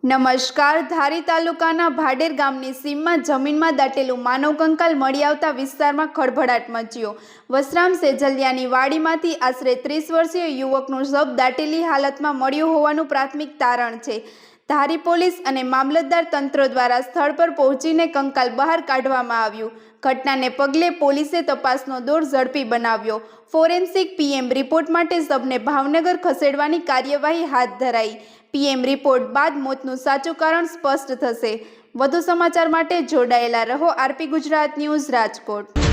નમસ્કાર. ધારી તાલુકાના ભાડેર ગામની સીમમાં જમીનમાં દાટેલું માનવ કંકાલ મળી આવતા વિસ્તારમાં ખળભળાટ મચ્યો. વસરામ સેજલિયાની વાડીમાંથી આશરે 30 વર્ષીય યુવકનું શબ દાટેલી હાલતમાં મળ્યું હોવાનું પ્રાથમિક તારણ છે. ધારી પોલીસ અને મામલતદાર તંત્ર દ્વારા સ્થળ પર પહોંચીને કંકાલ બહાર કાઢવામાં આવ્યું. ઘટનાને પગલે પોલીસે તપાસનો દોર ઝડપી બનાવ્યો. ફોરેન્સિક પીએમ રિપોર્ટ માટે શબને ભાવનગર ખસેડવાની કાર્યવાહી હાથ ધરાઈ. પીએમ રિપોર્ટ બાદ મોતનું સાચું કારણ સ્પષ્ટ થશે. વધુ સમાચાર માટે જોડાયેલા રહો. RP Gujarat news, Rajkot.